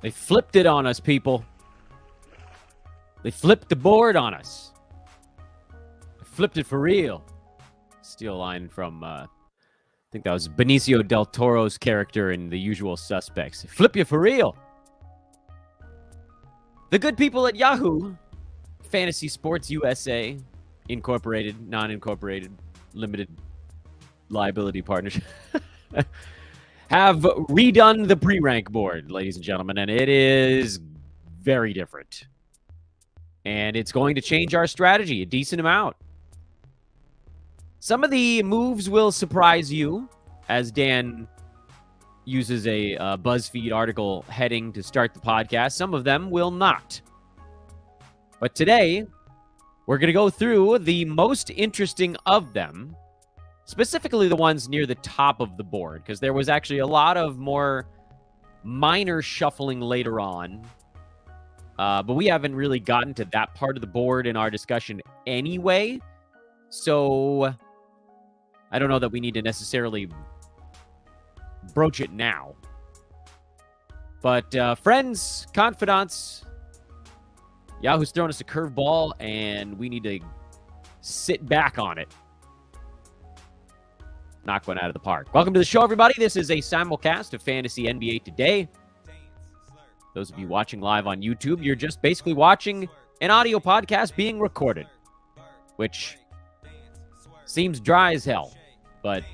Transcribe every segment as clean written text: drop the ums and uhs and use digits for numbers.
They flipped it on us, people. They flipped the board on us. They flipped it for real. Steal a line from, I think that was Benicio del Toro's character in The Usual Suspects. Flip you for real. The good people at Yahoo, Fantasy Sports USA, Incorporated, non-incorporated, limited liability partnership, have redone the pre-rank board, ladies and gentlemen, and it is very different. And it's going to change our strategy a decent amount. Some of the moves will surprise you, as Dan uses a BuzzFeed article heading to start the podcast. Some of them will not. But today, we're going to go through the most interesting of them, specifically the ones near the top of the board, because there was actually a lot of more minor shuffling later on. But we haven't really gotten to that part of the board in our discussion anyway. So I don't know that we need to necessarily broach it now. But friends, confidants, Yahoo's thrown us a curveball, and we need to sit back on it. Knock one out of the park. Welcome to the show, everybody. This is a simulcast of Fantasy NBA Today. Those of you watching live on YouTube, you're just basically watching an audio podcast being recorded, which seems dry as hell. But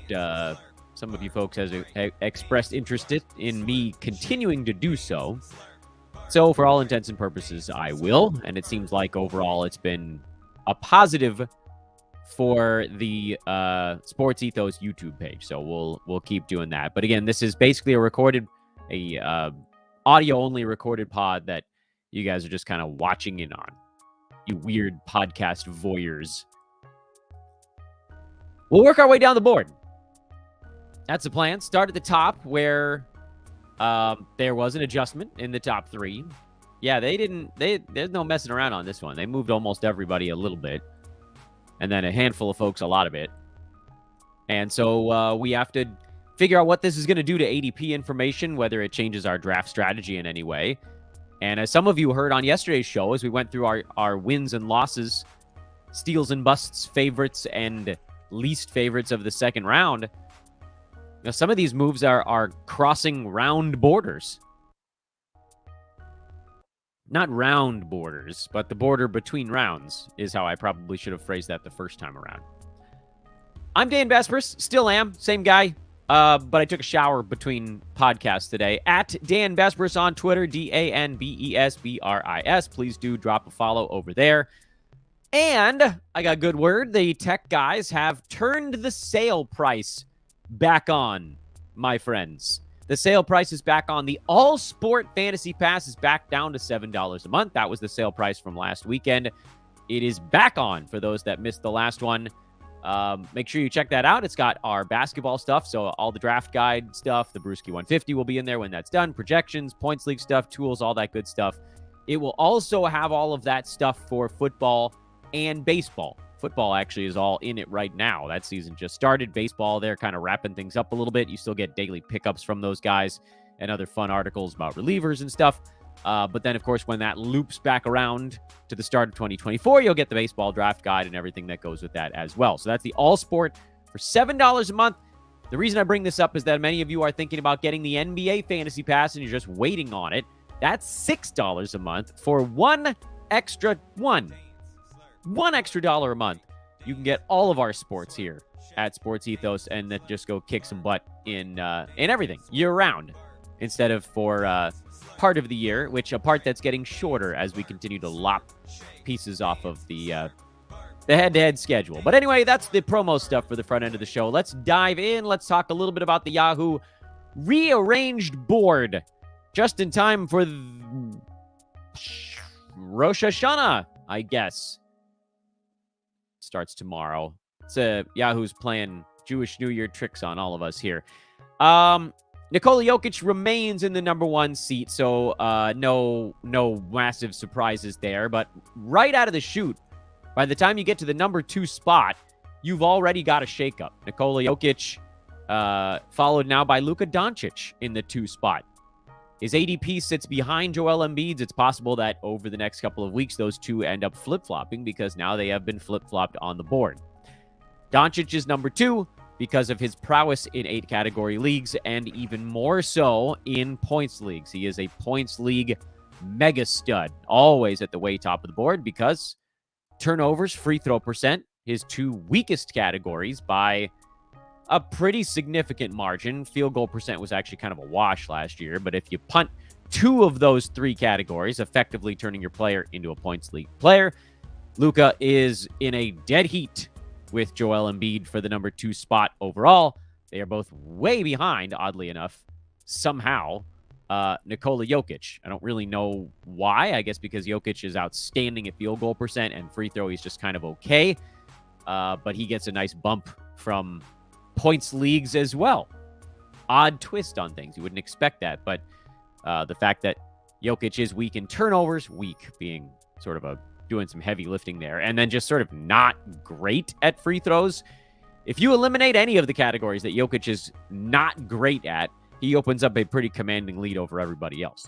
some of you folks have expressed interest in me continuing to do so. So for all intents and purposes, I will. And it seems like overall it's been a positive for the Sports Ethos YouTube page. So we'll keep doing that. But again, this is basically a audio-only recorded pod that you guys are just kind of watching in on. You weird podcast voyeurs. We'll work our way down the board. That's the plan. Start at the top where there was an adjustment in the top three. Yeah, there's no messing around on this one. They moved almost everybody a little bit. And then a handful of folks a lot of it. And so we have to figure out what this is going to do to ADP information, whether it changes our draft strategy in any way. And as some of you heard on yesterday's show, as we went through our wins and losses, steals and busts, favorites and least favorites of the second round, some of these moves are crossing round borders. Not round borders, but the border between rounds is how I probably should have phrased that the first time around. I'm Dan Vespers, still am, same guy. But I took a shower between podcasts today. At Dan Vespers on Twitter, DanBesbris. Please do drop a follow over there. And I got a good word. The tech guys have turned the sale price back on, my friends. The sale price is back on. The All Sport Fantasy Pass is back down to $7 a month. That was the sale price from last weekend. It is back on for those that missed the last one. Make sure you check that out. It's got our basketball stuff, so all the draft guide stuff, the Brewski 150 will be in there when that's done, projections, points league stuff, tools, all that good stuff. It will also have all of that stuff for football and baseball. Football actually is all in it right now. That season just started. Baseball, they're kind of wrapping things up a little bit. You still get daily pickups from those guys and other fun articles about relievers and stuff. But then, of course, when that loops back around to the start of 2024, you'll get the baseball draft guide and everything that goes with that as well. So that's the All Sport for $7 a month. The reason I bring this up is that many of you are thinking about getting the NBA Fantasy Pass and you're just waiting on it. That's $6 a month for one extra dollar a month. You can get all of our sports here at Sports Ethos and then just go kick some butt in everything year round instead of for part of the year, which a part that's getting shorter as we continue to lop pieces off of the head-to-head schedule. But anyway, that's the promo stuff for the front end of the show. Let's dive in. Let's talk a little bit about the Yahoo rearranged board just in time for Rosh Hashanah, I guess. Starts tomorrow. It's Yahoo's playing Jewish New Year tricks on all of us here. Nikola Jokic remains in the number one seat, so no massive surprises there. But right out of the chute, by the time you get to the number 2 spot, you've already got a shakeup. Nikola Jokic, followed now by Luka Doncic in the 2 spot. His ADP sits behind Joel Embiid's. It's possible that over the next couple of weeks, those two end up flip-flopping because now they have been flip-flopped on the board. Doncic is number 2 because of his prowess in 8-category leagues and even more so in points leagues. He is a points league mega stud, always at the way top of the board because turnovers, free throw percent, his 2 weakest categories by a pretty significant margin. Field goal percent was actually kind of a wash last year, but if you punt 2 of those 3 categories, effectively turning your player into a points league player, Luka is in a dead heat with Joel Embiid for the number 2 spot overall. They are both way behind, oddly enough, somehow, Nikola Jokic. I don't really know why. I guess because Jokic is outstanding at field goal percent and free throw, he's just kind of okay. But he gets a nice bump from points leagues as well. Odd twist on things. You wouldn't expect that, but the fact that Jokic is weak in turnovers, weak being sort of doing some heavy lifting there, and then just sort of not great at free throws. If you eliminate any of the categories that Jokic is not great at, he opens up a pretty commanding lead over everybody else.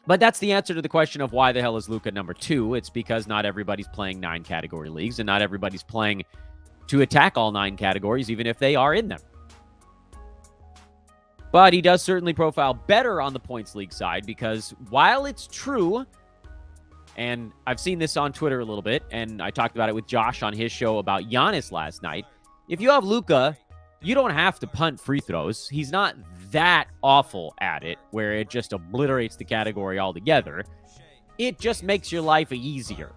But that's the answer to the question of why the hell is Luka number 2. It's because not everybody's playing 9-category leagues, and not everybody's playing to attack all 9 categories, even if they are in them. But he does certainly profile better on the points league side because while it's true, and I've seen this on Twitter a little bit, and I talked about it with Josh on his show about Giannis last night, if you have Luka, you don't have to punt free throws. He's not that awful at it where it just obliterates the category altogether. It just makes your life easier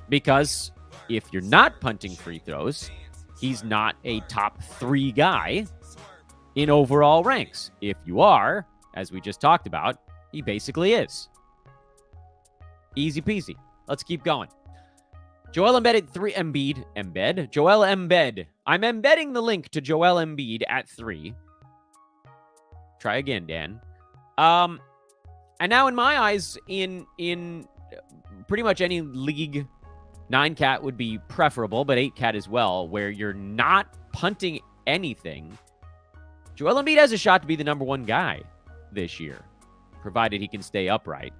because if you're not punting free throws, he's not a top 3 guy in overall ranks. If you are, as we just talked about, he basically is. Easy peasy. Let's keep going. Joel Embiid at 3. Joel Embiid. I'm embedding the link to Joel Embiid at 3. Try again, Dan. And now in my eyes, in pretty much any league, 9-cat would be preferable, but 8-cat as well, where you're not punting anything. Joel Embiid has a shot to be the number 1 guy this year, provided he can stay upright.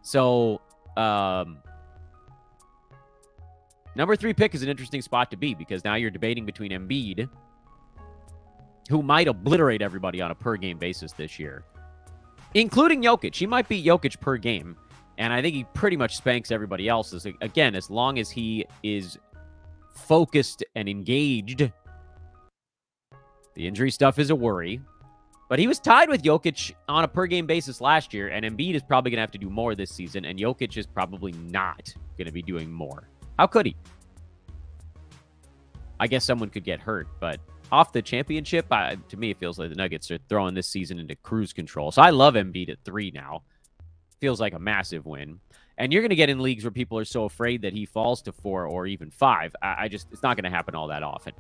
So, number 3 pick is an interesting spot to be because now you're debating between Embiid, who might obliterate everybody on a per-game basis this year, including Jokic. He might beat Jokic per game, and I think he pretty much spanks everybody else. Again, as long as he is focused and engaged. The injury stuff is a worry, but he was tied with Jokic on a per-game basis last year, and Embiid is probably going to have to do more this season, and Jokic is probably not going to be doing more. How could he? I guess someone could get hurt, but off the championship, to me, it feels like the Nuggets are throwing this season into cruise control. So I love Embiid at 3 now. Feels like a massive win. And you're going to get in leagues where people are so afraid that he falls to 4 or even 5. It's not going to happen all that often.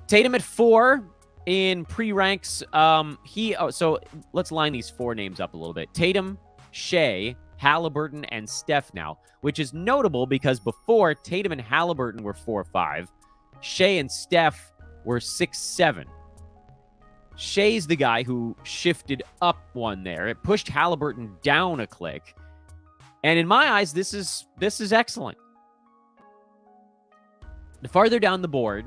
Tatum at 4 in pre-ranks. So let's line these 4 names up a little bit. Tatum, Shea, Halliburton, and Steph now, which is notable because before, Tatum and Halliburton were 4-5. Shea and Steph were 6-7. Shea's the guy who shifted up one there. It pushed Halliburton down a click. And in my eyes, this is excellent. The farther down the board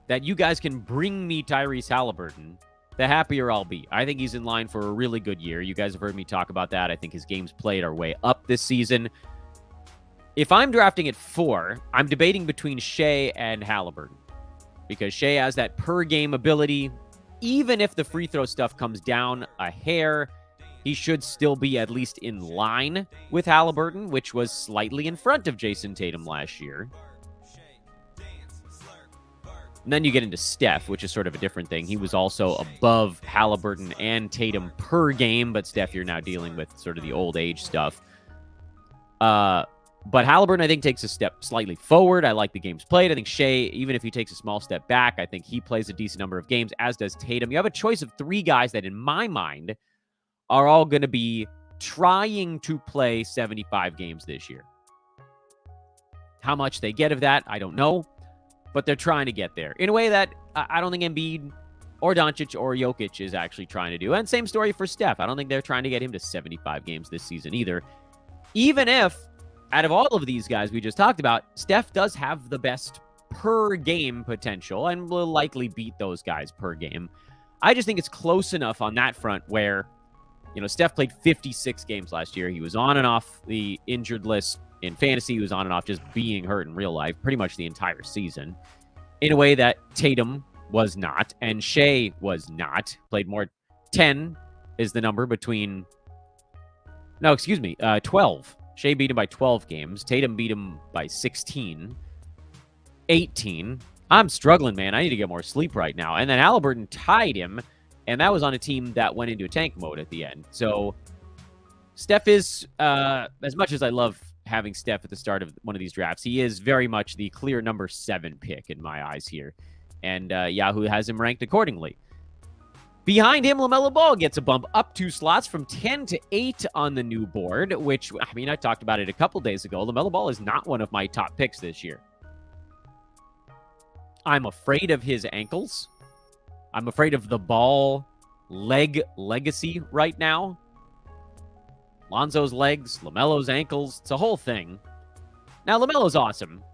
that you guys can bring me Tyrese Halliburton, the happier I'll be. I think he's in line for a really good year. You guys have heard me talk about that. I think his games played are way up this season. If I'm drafting at 4, I'm debating between Shea and Halliburton because Shea has that per-game ability. Even if the free throw stuff comes down a hair, he should still be at least in line with Halliburton, which was slightly in front of Jason Tatum last year. And then you get into Steph, which is sort of a different thing. He was also above Halliburton and Tatum per game, but Steph, you're now dealing with sort of the old age stuff. But Halliburton, I think, takes a step slightly forward. I like the games played. I think Shea, even if he takes a small step back, I think he plays a decent number of games, as does Tatum. You have a choice of 3 guys that, in my mind, are all going to be trying to play 75 games this year. How much they get of that, I don't know. But they're trying to get there in a way that I don't think Embiid or Doncic or Jokic is actually trying to do. And same story for Steph. I don't think they're trying to get him to 75 games this season either. Even if, out of all of these guys we just talked about, Steph does have the best per game potential and will likely beat those guys per game. I just think it's close enough on that front where, Steph played 56 games last year. He was on and off the injured list in fantasy. He was on and off just being hurt in real life pretty much the entire season in a way that Tatum was not and Shea was not. Played more. 10 is the number between... No, excuse me, 12. Shea beat him by 12 games. Tatum beat him by 16. 18. I'm struggling, man. I need to get more sleep right now. And then Halliburton tied him, and that was on a team that went into a tank mode at the end. So Steph is, as much as I love having Steph at the start of one of these drafts, he is very much the clear number 7 pick in my eyes here. And Yahoo has him ranked accordingly. Behind him, LaMelo Ball gets a bump up 2 slots from 10 to 8 on the new board, which, I talked about it a couple days ago. LaMelo Ball is not one of my top picks this year. I'm afraid of his ankles. I'm afraid of the Ball leg legacy right now. Lonzo's legs, LaMelo's ankles. It's a whole thing. Now, LaMelo's awesome.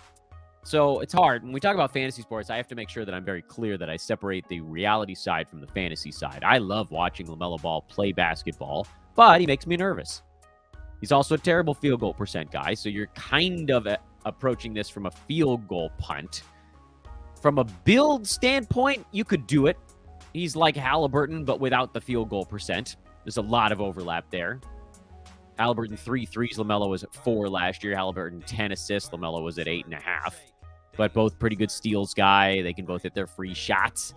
So it's hard. When we talk about fantasy sports, I have to make sure that I'm very clear that I separate the reality side from the fantasy side. I love watching LaMelo Ball play basketball, but he makes me nervous. He's also a terrible field goal percent guy, so you're kind of approaching this from a field goal punt. From a build standpoint, you could do it. He's like Halliburton, but without the field goal percent. There's a lot of overlap there. Halliburton 3 threes. LaMelo was at 4 last year. Halliburton 10 assists. LaMelo was at 8.5. But both pretty good steals guy. They can both hit their free shots,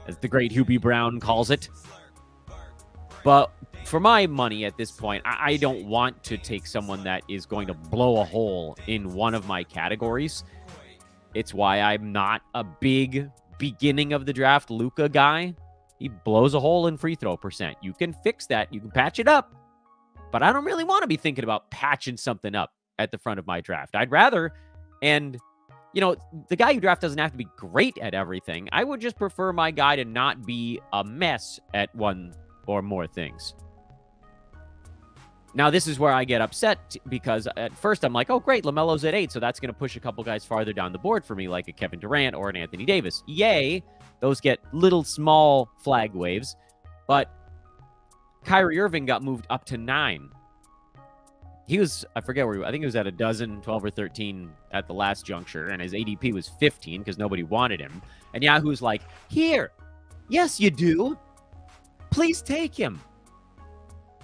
as the great Hubie Brown calls it. But for my money at this point, I don't want to take someone that is going to blow a hole in one of my categories. It's why I'm not a big beginning of the draft Luka guy. He blows a hole in free throw percent. You can fix that. You can patch it up. But I don't really want to be thinking about patching something up at the front of my draft. I'd rather, and, the guy you draft doesn't have to be great at everything. I would just prefer my guy to not be a mess at one or more things. Now, this is where I get upset because at first I'm like, oh, great, LaMelo's at 8, so that's going to push a couple guys farther down the board for me, like a Kevin Durant or an Anthony Davis. Yay! Those get little small flag waves. But Kyrie Irving got moved up to 9. He was, I forget where he was. I think he was at 12 or 13 at the last juncture, and his ADP was 15 because nobody wanted him. And Yahoo's like, here, yes, you do. Please take him.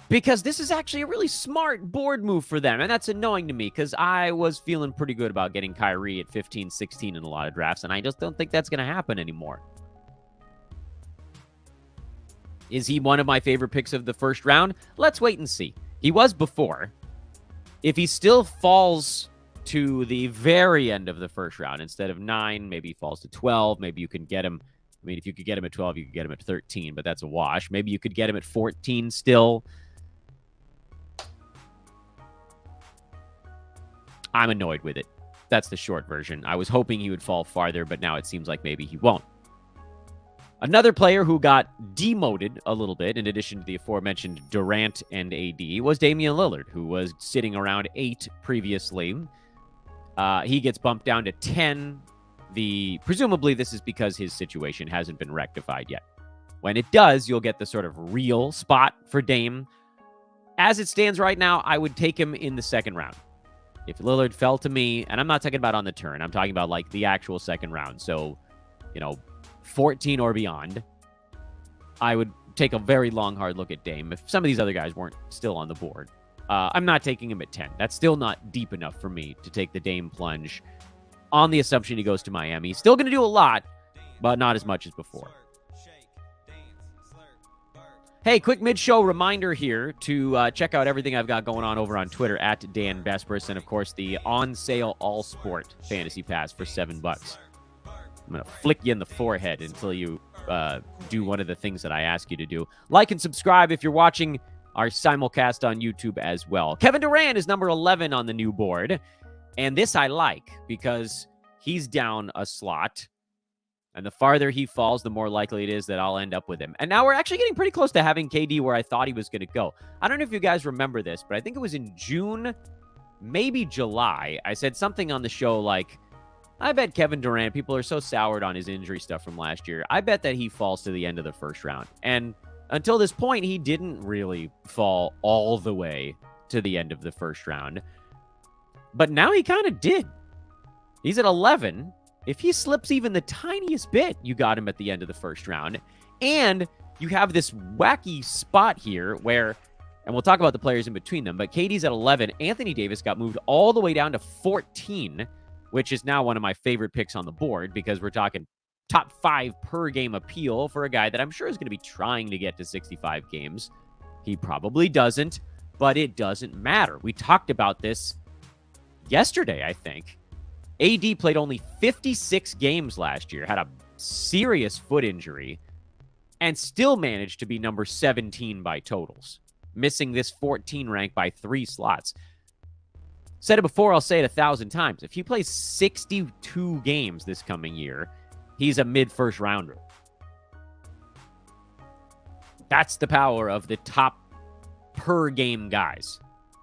Because this is actually a really smart board move for them. And that's annoying to me because I was feeling pretty good about getting Kyrie at 15, 16 in a lot of drafts. And I just don't think that's going to happen anymore. Is he one of my favorite picks of the first round? Let's wait and see. He was before. If he still falls to the very end of the first round instead of 9, maybe he falls to 12. Maybe you can get him. If you could get him at 12, you could get him at 13, but that's a wash. Maybe you could get him at 14 still. I'm annoyed with it. That's the short version. I was hoping he would fall farther, but now it seems like maybe he won't. Another player who got demoted a little bit, in addition to the aforementioned Durant and AD, was Damian Lillard, who was sitting around 8 previously. He gets bumped down to 10. Presumably this is because his situation hasn't been rectified yet. When it does, you'll get the sort of real spot for Dame. As it stands right now, I would take him in the second round. If Lillard fell to me, and I'm not talking about on the turn, I'm talking about like the actual second round. So, 14 or beyond, I would take a very long, hard look at Dame if some of these other guys weren't still on the board. I'm not taking him at 10. That's still not deep enough for me to take the Dame plunge on the assumption he goes to Miami. He's still going to do a lot, but not as much as before. Hey, quick mid-show reminder here to check out everything I've got going on over on Twitter at Dan Bespris, and of course the on-sale all-sport fantasy pass for $7. I'm going to flick you in the forehead until you do one of the things that I ask you to do. Like and subscribe if you're watching our simulcast on YouTube as well. Kevin Durant is number 11 on the new board, and this I like because he's down a slot. And the farther he falls, the more likely it is that I'll end up with him. And now we're actually getting pretty close to having KD where I thought he was going to go. I don't know if you guys remember this, but I think it was in June, maybe July. I said something on the show like, I bet Kevin Durant, people are so soured on his injury stuff from last year. I bet that he falls to the end of the first round. And until this point, he didn't really fall all the way to the end of the first round. But now he kind of did. He's at 11. If he slips even the tiniest bit, you got him at the end of the first round. And you have this wacky spot here where, and we'll talk about the players in between them, but KD's at 11. Anthony Davis got moved all the way down to 14, which is now one of my favorite picks on the board because we're talking top 5 per game appeal for a guy that I'm sure is going to be trying to get to 65 games. He probably doesn't, but it doesn't matter. We talked about this yesterday, I think. AD played only 56 games last year, had a serious foot injury, and still managed to be number 17 by totals, missing this 14 rank by 3 slots. Said it before, I'll say it 1,000 times. If he plays 62 games this coming year, he's a mid-first rounder. That's the power of the top per game guys.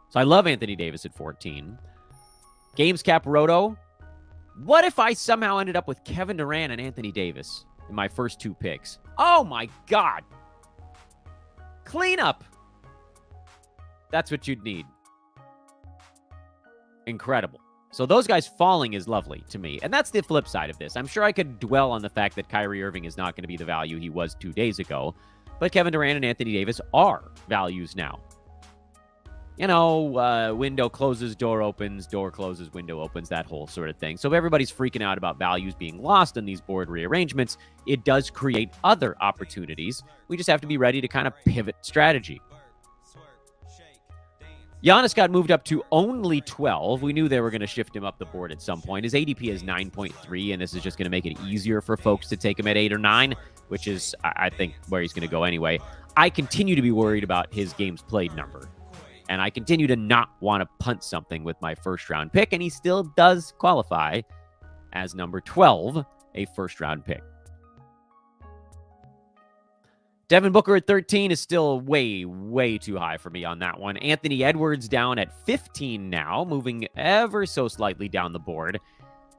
So I love Anthony Davis at 14. Games cap roto. What if I somehow ended up with Kevin Durant and Anthony Davis in my first 2 picks? Oh my God. Cleanup. That's what you'd need. Incredible. So those guys falling is lovely to me. And that's the flip side of this. I'm sure I could dwell on the fact that Kyrie Irving is not going to be the value he was 2 days ago. But Kevin Durant and Anthony Davis are values now. You know, window closes, door opens, door closes, window opens, that whole sort of thing. So if everybody's freaking out about values being lost in these board rearrangements, it does create other opportunities. We just have to be ready to kind of pivot strategy. Giannis got moved up to only 12. We knew they were going to shift him up the board at some point. His ADP is 9.3, and this is just going to make it easier for folks to take him at 8 or 9, which is, I think, where he's going to go anyway. I continue to be worried about his games played number. And I continue to not want to punt something with my first-round pick, and he still does qualify as number 12, a first-round pick. Devin Booker at 13 is still way, way too high for me on that one. Anthony Edwards down at 15 now, moving ever so slightly down the board.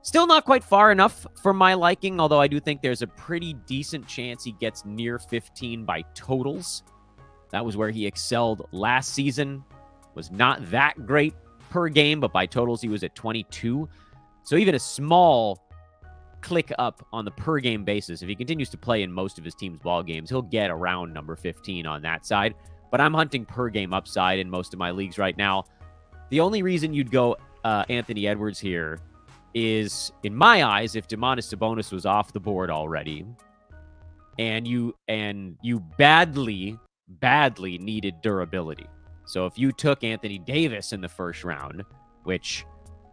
Still not quite far enough for my liking, although I do think there's a pretty decent chance he gets near 15 by totals. That was where he excelled last season. Was not that great per game, but by totals, he was at 22. So even a small click up on the per game basis, if he continues to play in most of his team's ball games, he'll get around number 15 on that side. But I'm hunting per game upside in most of my leagues right now. The only reason you'd go Anthony Edwards here is, in my eyes, if Domantas Sabonis was off the board already, and you badly needed durability. So if you took Anthony Davis in the first round, which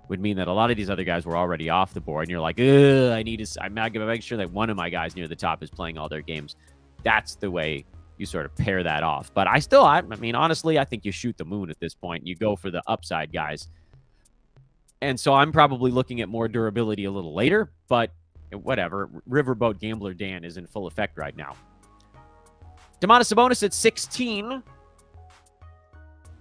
would mean that a lot of these other guys were already off the board, and you're like, I'm not going to make sure that one of my guys near the top is playing all their games. That's the way you sort of pair that off. But I mean, honestly, I think you shoot the moon at this point. You go for the upside guys. And so I'm probably looking at more durability a little later, but whatever. Riverboat Gambler Dan is in full effect right now. Domantas Sabonis at 16.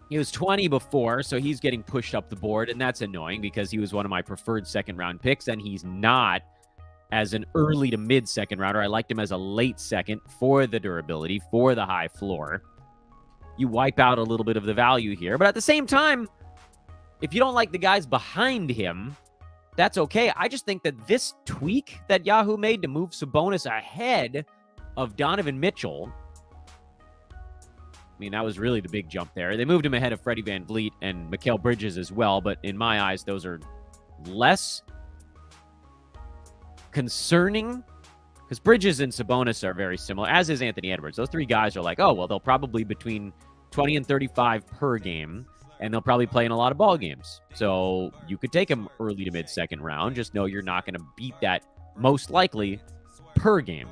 He was 20 before, so he's getting pushed up the board, and that's annoying because he was one of my preferred second-round picks, and he's not as an early to mid-second rounder. I liked him as a late second for the durability, for the high floor. You wipe out a little bit of the value here, but at the same time, if you don't like the guys behind him, that's okay. I just think that this tweak that Yahoo made to move Sabonis ahead of Donovan Mitchell, I mean, that was really the big jump there. They moved him ahead of Freddie VanVleet and Mikal Bridges as well, but in my eyes, those are less concerning because Bridges and Sabonis are very similar, as is Anthony Edwards. Those 3 guys are like, oh, well, they'll probably between 20 and 35 per game, and they'll probably play in a lot of ball games. So you could take them early to mid-second round. Just know you're not going to beat that most likely per game.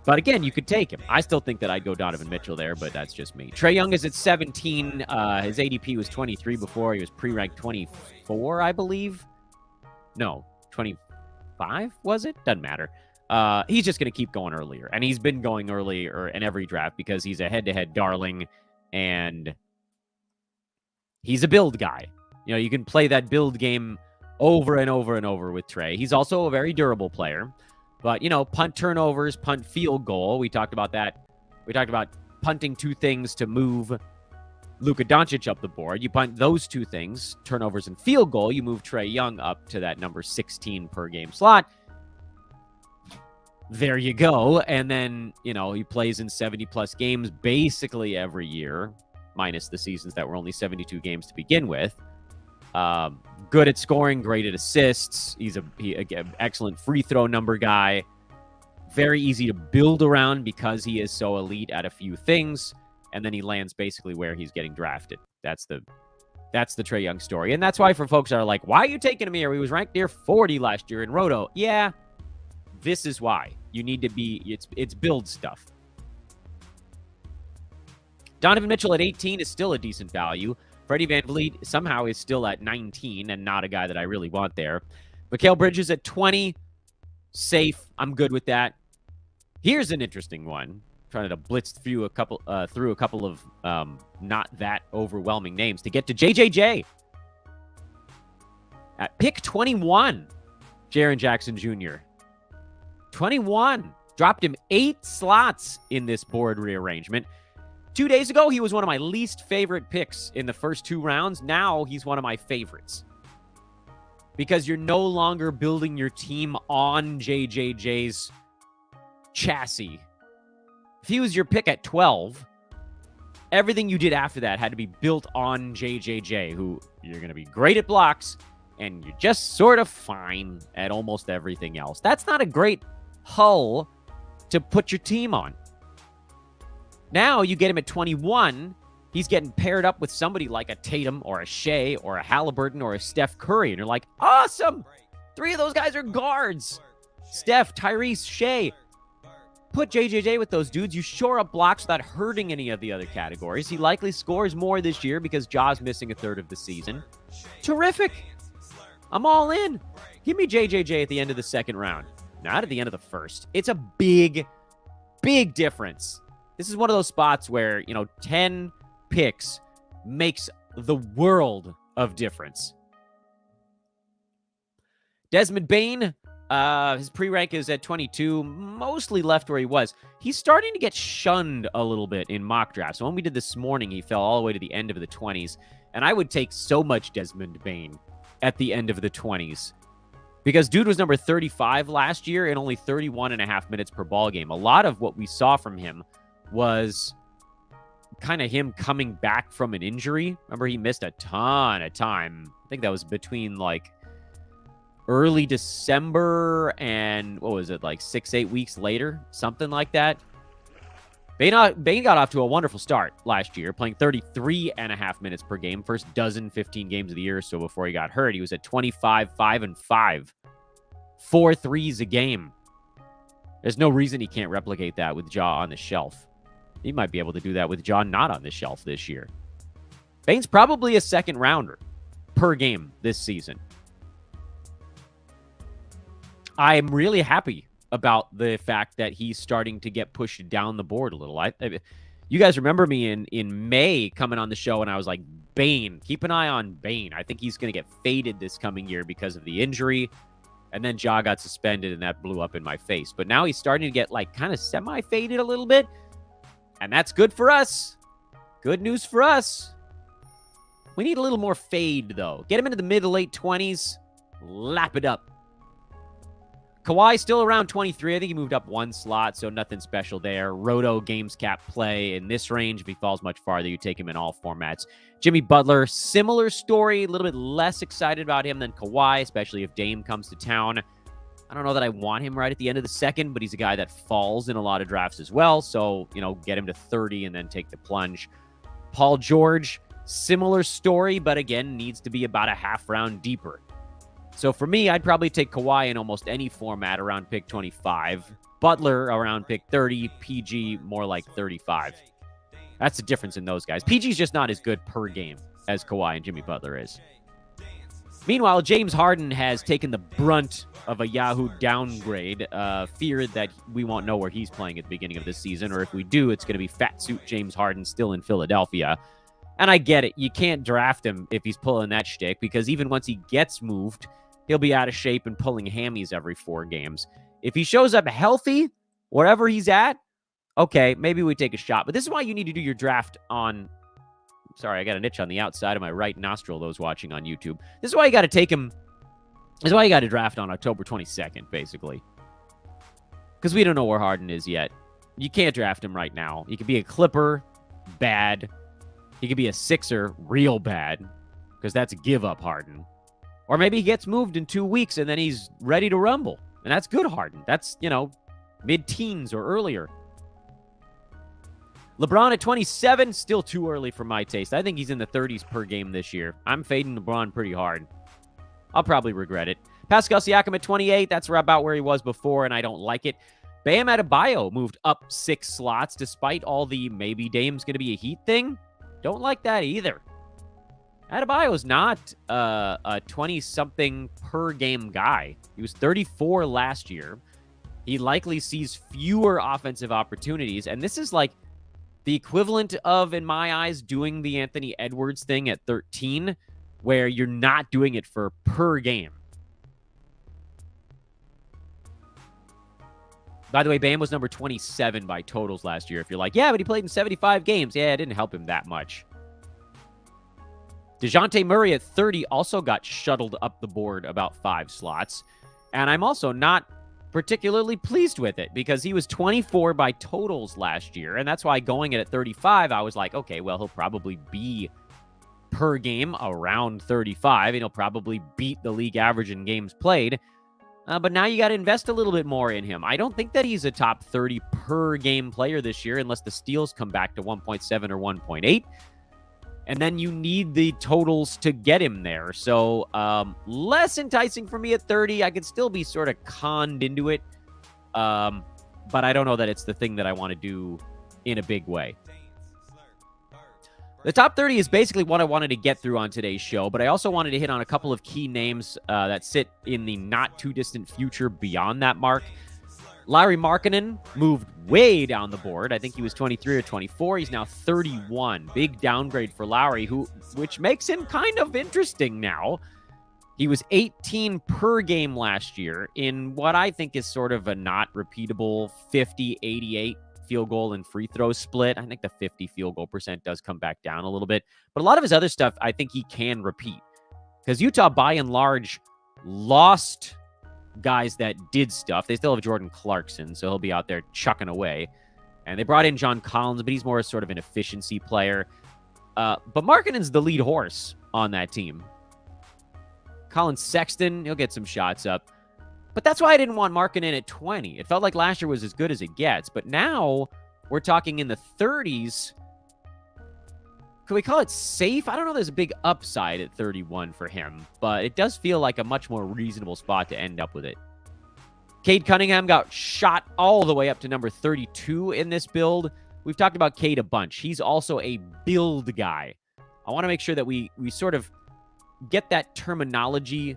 But again, you could take him. I still think that I'd go Donovan Mitchell there, but that's just me. Trae Young is at 17. His ADP was 23 before. He was pre-ranked 24, I believe. No, 25. 5, was it? Doesn't matter. He's just going to keep going earlier. And he's been going earlier in every draft because he's a head-to-head darling, and he's a build guy. You know, you can play that build game over and over and over with Trey. He's also a very durable player. But, you know, punt turnovers, punt field goal. We talked about that. We talked about punting 2 things to move Luka Doncic up the board. You punt those 2 things, turnovers and field goal. You move Trey Young up to that number 16 per game slot. There you go. And then, you know, he plays in 70-plus games basically every year, minus the seasons that were only 72 games to begin with. Good at scoring, great at assists. He's again, excellent free throw number guy. Very easy to build around because he is so elite at a few things. And then he lands basically where he's getting drafted. That's the Trey Young story. And that's why for folks that are like, why are you taking him here? He was ranked near 40 last year in Roto. Yeah, this is why. You need to be, it's build stuff. Donovan Mitchell at 18 is still a decent value. Freddie VanVleet somehow is still at 19 and not a guy that I really want there. Mikal Bridges at 20, safe. I'm good with that. Here's an interesting one. Trying to blitz through a couple of not that overwhelming names to get to JJJ. At pick 21, Jaren Jackson Jr. 21. Dropped him 8 slots in this board rearrangement. 2 days ago, he was one of my least favorite picks in the first 2 rounds. Now he's one of my favorites. Because you're no longer building your team on JJJ's chassis. If he was your pick at 12, everything you did after that had to be built on JJJ, who you're going to be great at blocks, and you're just sort of fine at almost everything else. That's not a great hull to put your team on. Now you get him at 21, he's getting paired up with somebody like a Tatum or a Shea or a Halliburton or a Steph Curry, and you're like, awesome! 3 of those guys are guards. Steph, Tyrese, Shea. Put JJJ with those dudes. You shore up blocks without hurting any of the other categories. He likely scores more this year because Ja's missing a third of the season. Terrific. I'm all in. Give me JJJ at the end of the second round, not at the end of the first. It's a big, big difference. This is one of those spots where, you know, 10 picks makes the world of difference. Desmond Bane. His pre-rank is at 22, mostly left where he was. He's starting to get shunned a little bit in mock drafts. So when we did this morning, he fell all the way to the end of the 20s. And I would take so much Desmond Bane at the end of the 20s. Because dude was number 35 last year and only 31.5 minutes per ball game. A lot of what we saw from him was kind of him coming back from an injury. Remember, he missed a ton of time. I think that was between like early December and what was it, like 6-8 weeks later, something like that. Bane got off to a wonderful start last year, playing 33.5 minutes per game, first 15 games of the year or so before he got hurt. He was at 25, 5 and 5, 4 threes a game. There's no reason he can't replicate that with Ja on the shelf. He might be able to do that with Ja not on the shelf this year. Bane's probably a second rounder per game this season. I'm really happy about the fact that he's starting to get pushed down the board a little. You guys remember me in May coming on the show and I was like, Bane, keep an eye on Bane. I think he's going to get faded this coming year because of the injury. And then Ja got suspended and that blew up in my face. But now he's starting to get like kind of semi-faded a little bit. And that's good for us. Good news for us. We need a little more fade, though. Get him into the mid to late 20s. Lap it up. Kawhi still around 23. I think he moved up 1 slot, so nothing special there. Roto games cap play in this range. If he falls much farther, you take him in all formats. Jimmy Butler, similar story. A little bit less excited about him than Kawhi, especially if Dame comes to town. I don't know that I want him right at the end of the second, but he's a guy that falls in a lot of drafts as well. So, you know, get him to 30 and then take the plunge. Paul George, similar story, but again, needs to be about a half round deeper. So for me, I'd probably take Kawhi in almost any format around pick 25. Butler around pick 30. PG more like 35. That's the difference in those guys. PG's just not as good per game as Kawhi and Jimmy Butler is. Meanwhile, James Harden has taken the brunt of a Yahoo downgrade, feared that we won't know where he's playing at the beginning of this season, or if we do, it's going to be fat suit James Harden still in Philadelphia. And I get it. You can't draft him if he's pulling that shtick, because even once he gets moved, he'll be out of shape and pulling hammies every 4 games. If he shows up healthy, wherever he's at, okay, maybe we take a shot. But this is why you need to do your draft on... Sorry, I got an itch on the outside of my right nostril, those watching on YouTube. This is why you got to take him... This is why you got to draft on October 22nd, basically. Because we don't know where Harden is yet. You can't draft him right now. He could be a Clipper, bad. He could be a Sixer, real bad. Because that's a give-up Harden. Or maybe he gets moved in 2 weeks and then he's ready to rumble. And that's good Harden. That's, mid-teens or earlier. LeBron at 27, still too early for my taste. I think he's in the 30s per game this year. I'm fading LeBron pretty hard. I'll probably regret it. Pascal Siakam at 28, that's about where he was before, and I don't like it. Bam Adebayo moved up 6 slots despite all the maybe Dame's going to be a Heat thing. Don't like that either. Adebayo's not a 20-something per game guy. He was 34 last year. He likely sees fewer offensive opportunities, and this is like the equivalent of, in my eyes, doing the Anthony Edwards thing at 13, where you're not doing it for per game. By the way, Bam was number 27 by totals last year. If you're like, yeah, but he played in 75 games. Yeah, it didn't help him that much. DeJounte Murray at 30 also got shuttled up the board about 5 slots. And I'm also not particularly pleased with it because he was 24 by totals last year. And that's why going it at 35, I was like, okay, well, he'll probably be per game around 35. And he'll probably beat the league average in games played. But now you got to invest a little bit more in him. I don't think that he's a top 30 per game player this year unless the steals come back to 1.7 or 1.8. And then you need the totals to get him there. So less enticing for me at 30. I could still be sort of conned into it. But I don't know that it's the thing that I want to do in a big way. The top 30 is basically what I wanted to get through on today's show, but I also wanted to hit on a couple of key names that sit in the not-too-distant future beyond that mark. Lauri Markkanen moved way down the board. I think he was 23 or 24. He's now 31. Big downgrade for Lauri, which makes him kind of interesting now. He was 18 per game last year in what I think is sort of a not repeatable 50-88 field goal and free throw split. I think the 50 field goal percent does come back down a little bit. But a lot of his other stuff, I think he can repeat. Because Utah, by and large, lost guys that did stuff. They still have Jordan Clarkson, so he'll be out there chucking away. And they brought in John Collins, but he's more sort of an efficiency player. But Markkanen's the lead horse on that team. Colin Sexton, he'll get some shots up. But that's why I didn't want Markkanen at 20. It felt like last year was as good as it gets. But now we're talking in the 30s. Could we call it safe? I don't know. There's a big upside at 31 for him, but it does feel like a much more reasonable spot to end up with it. Cade Cunningham got shot all the way up to number 32 in this build. We've talked about Cade a bunch. He's also a build guy. I want to make sure that we sort of get that terminology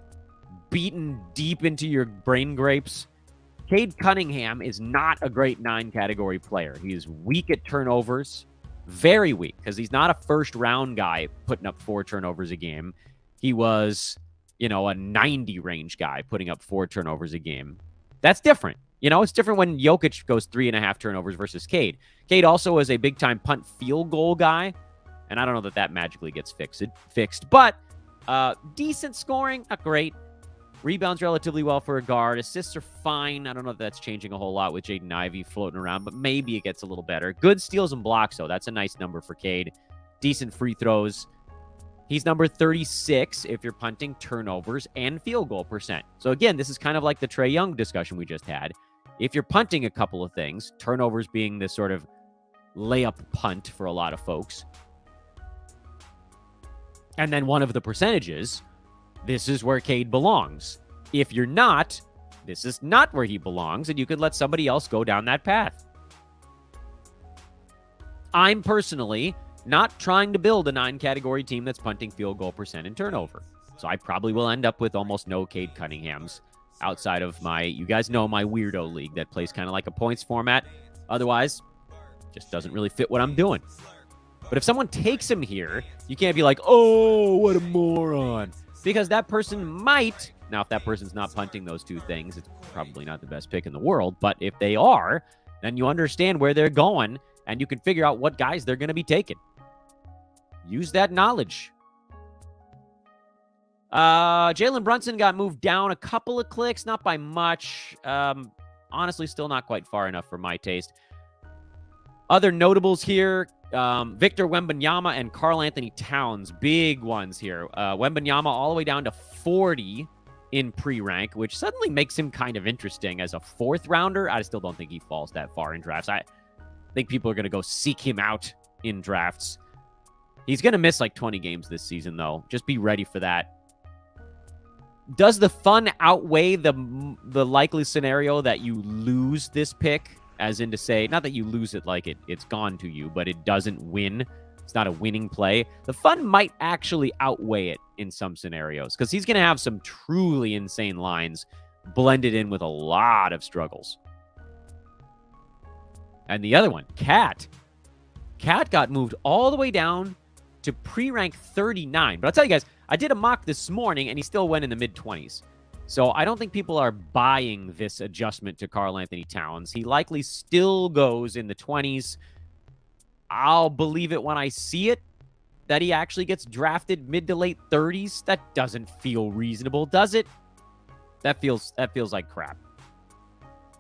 beaten deep into your brain grapes. Cade Cunningham is not a great 9 category player. He is weak at turnovers. Very weak, because he's not a first-round guy putting up 4 turnovers a game. He was, a 90 range guy putting up 4 turnovers a game. That's different. It's different when Jokic goes 3.5 turnovers versus Cade. Cade also is a big-time punt field goal guy, and I don't know that magically gets fixed. But decent scoring, not great. Rebounds relatively well for a guard. Assists are fine. I don't know if that's changing a whole lot with Jaden Ivey floating around, but maybe it gets a little better. Good steals and blocks, though. That's a nice number for Cade. Decent free throws. He's number 36 if you're punting turnovers and field goal percent. So, again, this is kind of like the Trae Young discussion we just had. If you're punting a couple of things, turnovers being this sort of layup punt for a lot of folks, and then one of the percentages, this is where Cade belongs. If you're not, this is not where he belongs, and you could let somebody else go down that path. I'm personally not trying to build a 9-category team that's punting field goal percent and turnover. So I probably will end up with almost no Cade Cunninghams outside of you guys know my weirdo league that plays kind of like a points format. Otherwise, just doesn't really fit what I'm doing. But if someone takes him here, you can't be like, oh, what a moron. Because that person might, now if that person's not punting those two things, it's probably not the best pick in the world. But if they are, then you understand where they're going and you can figure out what guys they're going to be taking. Use that knowledge. Jalen Brunson got moved down a couple of clicks, not by much. Honestly, still not quite far enough for my taste. Other notables here, Victor Wembanyama and Karl Anthony Towns, big ones here. Wembanyama all the way down to 40 in pre-rank, which suddenly makes him kind of interesting as a fourth rounder. I still don't think he falls that far in drafts. I think people are going to go seek him out in drafts. He's going to miss like 20 games this season, though. Just be ready for that. Does the fun outweigh the likely scenario that you lose this pick? As in to say, not that you lose it like it's gone to you, but it doesn't win. It's not a winning play. The fun might actually outweigh it in some scenarios because he's going to have some truly insane lines blended in with a lot of struggles. And the other one, Cat. Cat got moved all the way down to pre-rank 39. But I'll tell you guys, I did a mock this morning, and he still went in the mid-20s. So I don't think people are buying this adjustment to Karl Anthony Towns. He likely still goes in the 20s. I'll believe it when I see it, that he actually gets drafted mid to late 30s. That doesn't feel reasonable, does it? That feels like crap.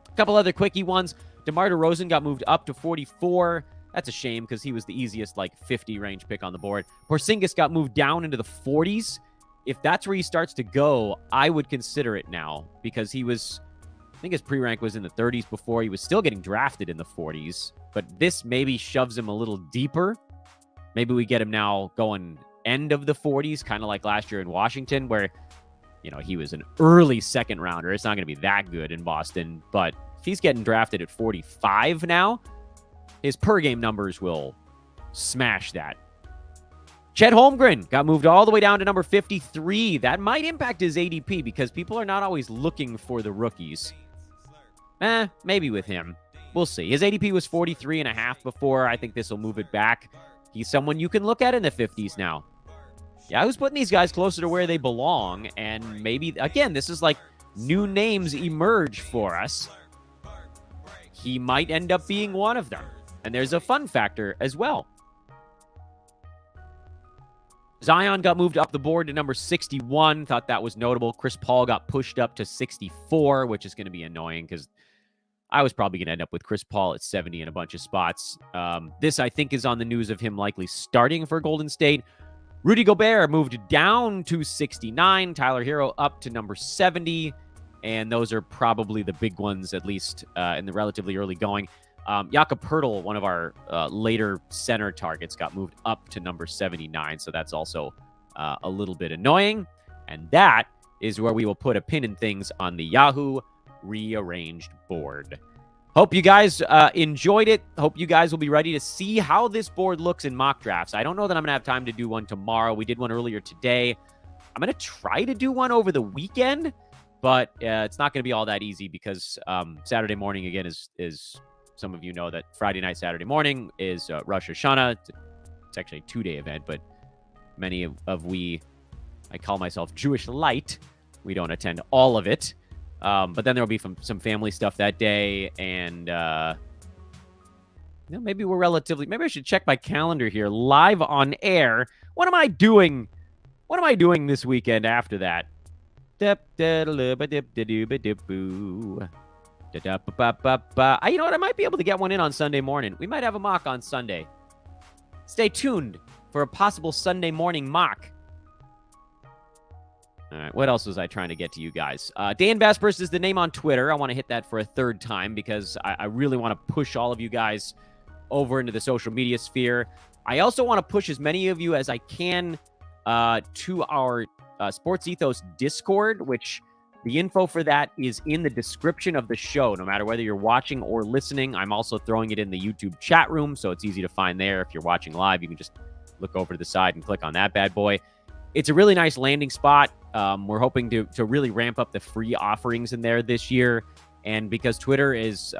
A couple other quickie ones. DeMar DeRozan got moved up to 44. That's a shame because he was the easiest, 50 range pick on the board. Porzingis got moved down into the 40s. If that's where he starts to go, I would consider it now because I think his pre-rank was in the 30s before. He was still getting drafted in the 40s, but this maybe shoves him a little deeper. Maybe we get him now going end of the 40s, kind of like last year in Washington where, he was an early second rounder. It's not going to be that good in Boston, but if he's getting drafted at 45 now, his per game numbers will smash that. Chet Holmgren got moved all the way down to number 53. That might impact his ADP because people are not always looking for the rookies. Maybe with him. We'll see. His ADP was 43.5 before. I think this will move it back. He's someone you can look at in the 50s now. Yeah, I was putting these guys closer to where they belong, and maybe, again, this is like new names emerge for us. He might end up being one of them. And there's a fun factor as well. Zion got moved up the board to number 61. Thought that was notable. Chris Paul got pushed up to 64, which is going to be annoying because I was probably going to end up with Chris Paul at 70 in a bunch of spots. This, I think, is on the news of him likely starting for Golden State. Rudy Gobert moved down to 69. Tyler Hero up to number 70. And those are probably the big ones, at least in the relatively early going. Jakob Poeltl, one of our later center targets, got moved up to number 79. So that's also a little bit annoying. And that is where we will put a pin in things on the Yahoo rearranged board. Hope you guys enjoyed it. Hope you guys will be ready to see how this board looks in mock drafts. I don't know that I'm going to have time to do one tomorrow. We did one earlier today. I'm going to try to do one over the weekend, but it's not going to be all that easy because Saturday morning, again, is some of you know that Friday night, Saturday morning is Rosh Hashanah. It's actually a 2-day event, but many of I call myself Jewish light. We don't attend all of it. But then there'll be some family stuff that day. And maybe I should check my calendar here live on air. What am I doing? What am I doing this weekend after that? You know what? I might be able to get one in on Sunday morning. We might have a mock on Sunday. Stay tuned for a possible Sunday morning mock. All right, what else was I trying to get to you guys? Dan Baspers is the name on Twitter. I want to hit that for a third time because I really want to push all of you guys over into the social media sphere. I also want to push as many of you as I can to our Sports Ethos Discord, which the info for that is in the description of the show. No matter whether you're watching or listening, I'm also throwing it in the YouTube chat room, so it's easy to find there. If you're watching live, you can just look over to the side and click on that bad boy. it's a really nice landing spot. We're hoping to really ramp up the free offerings in there this year. And because Twitter is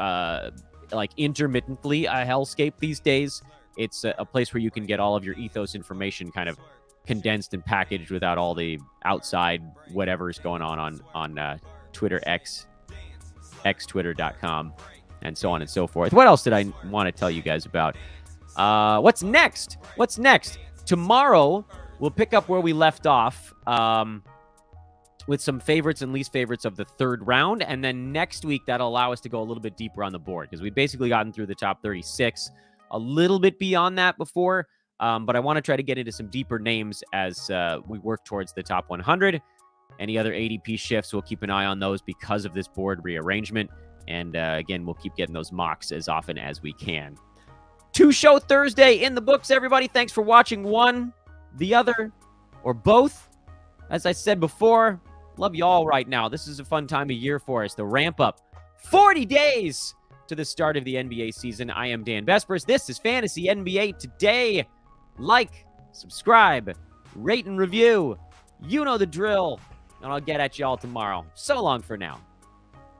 like intermittently a hellscape these days, it's a place where you can get all of your ethos information kind of condensed and packaged without all the outside whatever's going on Twitter xtwitter.com, and so on and so forth. What else did I want to tell you guys about? What's next? Tomorrow, we'll pick up where we left off with some favorites and least favorites of the third round. And then next week, that'll allow us to go a little bit deeper on the board because we've basically gotten through the top 36, a little bit beyond that before. But I want to try to get into some deeper names as we work towards the top 100. Any other ADP shifts, we'll keep an eye on those because of this board rearrangement. And again, we'll keep getting those mocks as often as we can. 2-show Thursday in the books, everybody. Thanks for watching one, the other, or both. As I said before, love you all right now. This is a fun time of year for us. The ramp up. 40 days to the start of the NBA season. I am Dan Vespers. This is Fantasy NBA Today. Like, subscribe, rate, and review. You know the drill. And I'll get at you all tomorrow. So long for now.